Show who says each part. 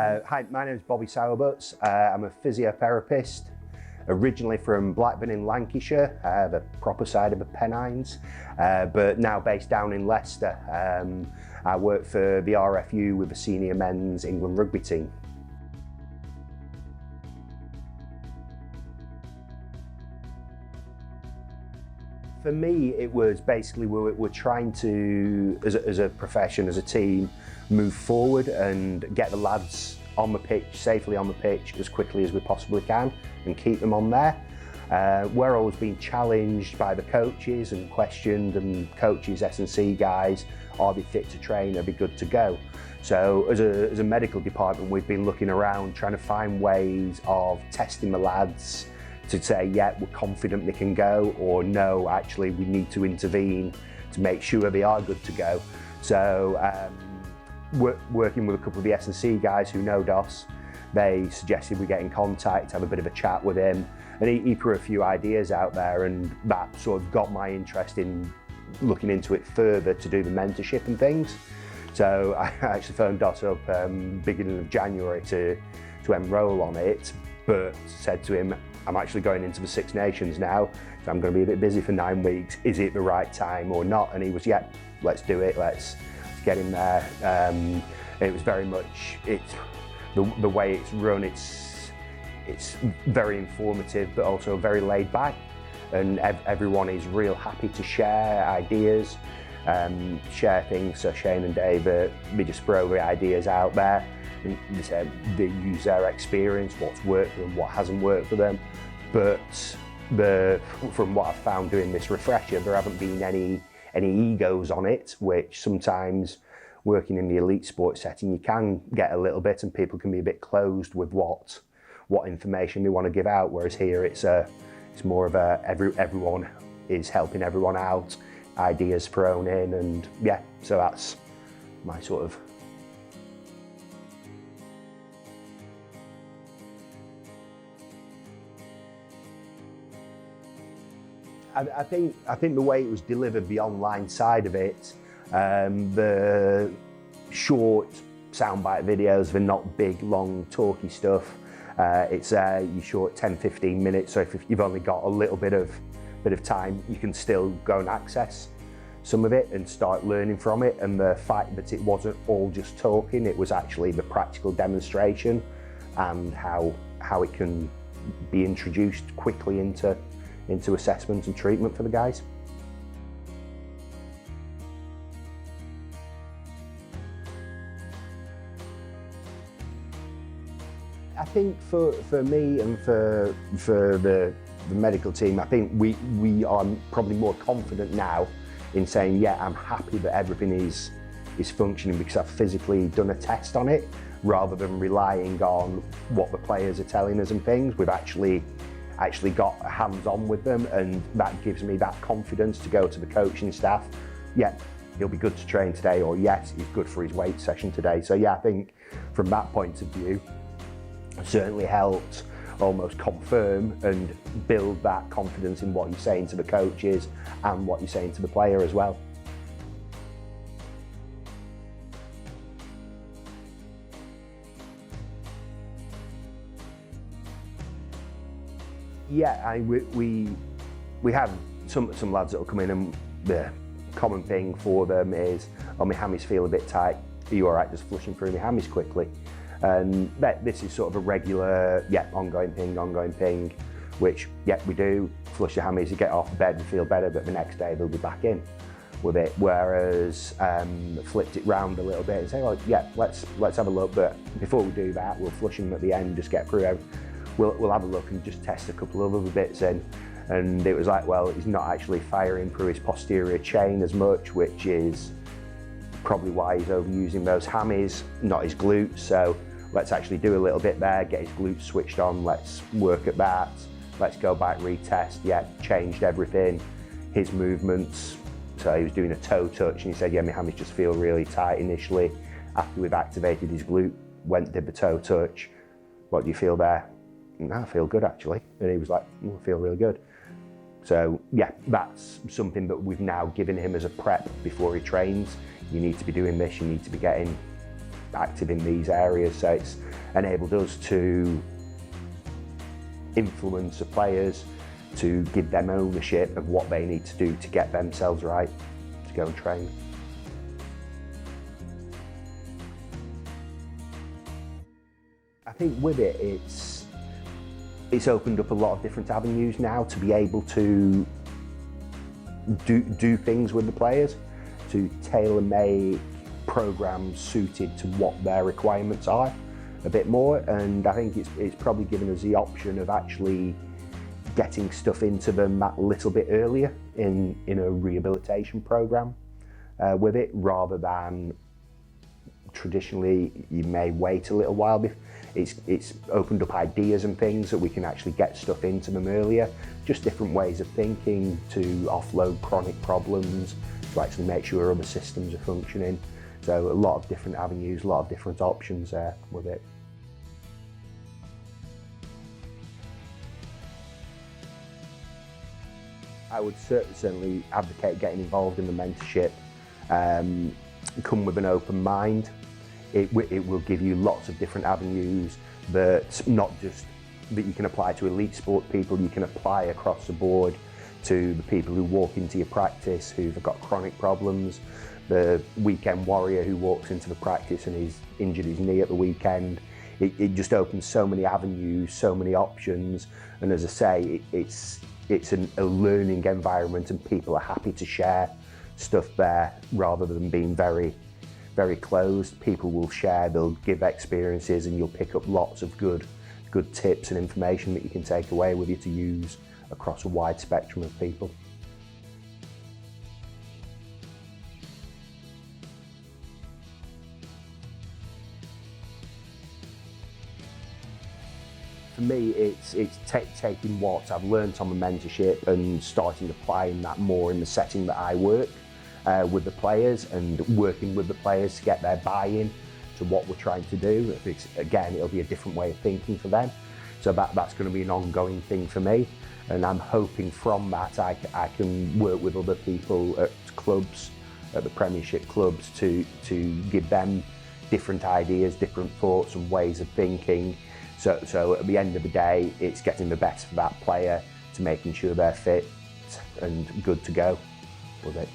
Speaker 1: Hi, my name is Sourbuts. I'm a physiotherapist, originally from Blackburn in Lancashire, the proper side of the Pennines, but now based down in Leicester. I work for the RFU with the senior men's England rugby team. For me, it was basically we're trying to, as a profession, as a team, move forward and get the lads on the pitch, safely on the pitch, as quickly as we possibly can and keep them on there. We're always being challenged by the coaches and questioned, and coaches, S&C guys, are they fit to train, are they good to go? So as a medical department, we've been looking around trying to find ways of testing the lads to say, yeah, we're confident they can go, or no, actually we need to intervene to make sure they are good to go. So working with a couple of the S&C guys who know Dos, they suggested we get in contact, have a bit of a chat with him, and he threw a few ideas out there, and that sort of got my interest in looking into it further to do the mentorship and things. So I actually phoned Dos up beginning of January to enrol on it, but said to him, I'm actually going into the Six Nations now, so I'm going to be a bit busy for 9 weeks. Is it the right time or not? And he was, yeah, let's do it. Let's get him there. It was very much the way it's run. It's very informative, but also very laid back, and everyone is real happy to share ideas, share things. So Shane and Dave, they just throw the ideas out there. They use their experience, what's worked for them, what hasn't worked for them. But from what I've found doing this refresher, there haven't been any egos on it, which sometimes working in the elite sports setting, you can get a little bit, and people can be a bit closed with what information they want to give out. Whereas here, it's more of everyone is helping everyone out, ideas thrown in, and yeah, so that's my sort of. I think the way it was delivered, the online side of it, the short soundbite videos, the not big, long, talky stuff. It's your short 10-15 minutes. So if you've only got a little bit of time, you can still go and access some of it and start learning from it. And the fact that it wasn't all just talking, it was actually the practical demonstration and how it can be introduced quickly into assessment and treatment for the guys. I think for me and for the medical team, I think we are probably more confident now in saying, yeah, I'm happy that everything is functioning because I've physically done a test on it, rather than relying on what the players are telling us and things. We've actually got hands-on with them, and that gives me that confidence to go to the coaching staff. Yeah, he'll be good to train today, or yes, he's good for his weight session today. So yeah, I think from that point of view, it certainly helped almost confirm and build that confidence in what you're saying to the coaches and what you're saying to the player as well. Yeah, we have some lads that will come in, and the common thing for them is, oh, my hammies feel a bit tight. Are you all right just flushing through my hammies quickly? And this is sort of a regular, ongoing thing, which, we do. Flush your hammies, you get off bed and feel better, but the next day they'll be back in with it. Whereas flipped it round a little bit and say, well, let's have a look, but before we do that, we'll flush them at the end, just get through. We'll have a look and just test a couple of other bits in. And it was like, well, he's not actually firing through his posterior chain as much, which is probably why he's overusing those hammies, not his glutes. So let's actually do a little bit there, get his glutes switched on, let's work at that. Let's go back, retest. Yeah, changed everything. His movements, so he was doing a toe touch, and he said, yeah, my hammies just feel really tight initially. After we've activated his glute, did the toe touch. What do you feel there? No, I feel good actually. And he was like, I feel really good. So yeah, that's something that we've now given him as a prep before he trains. You need to be doing this, you need to be getting active in these areas. So it's enabled us to influence the players, to give them ownership of what they need to do to get themselves right, to go and train. I think with it, it's opened up a lot of different avenues now to be able to do things with the players, to tailor-make programs suited to what their requirements are a bit more. And I think it's probably given us the option of actually getting stuff into them that little bit earlier in a rehabilitation program with it, rather than traditionally you may wait a little while. It's opened up ideas and things that we can actually get stuff into them earlier, just different ways of thinking to offload chronic problems, to actually make sure other systems are functioning. So a lot of different avenues, a lot of different options there with it. I would certainly advocate getting involved in the mentorship. Come with an open mind. It will give you lots of different avenues that not just that you can apply to elite sport people, you can apply across the board to the people who walk into your practice who've got chronic problems, the weekend warrior who walks into the practice and he's injured his knee at the weekend. It just opens so many avenues, so many options, and as I say, it's a learning environment and people are happy to share stuff there rather than being very, very closed. People will share, they'll give experiences, and you'll pick up lots of good tips and information that you can take away with you to use across a wide spectrum of people. For me, it's taking what I've learnt on the mentorship and starting applying that more in the setting that I work with the players, and working with the players to get their buy-in to what we're trying to do. Again, it'll be a different way of thinking for them. So that's going to be an ongoing thing for me. And I'm hoping from that I can work with other people at clubs, at the Premiership clubs, to give them different ideas, different thoughts and ways of thinking. So at the end of the day, it's getting the best for that player to making sure they're fit and good to go with it.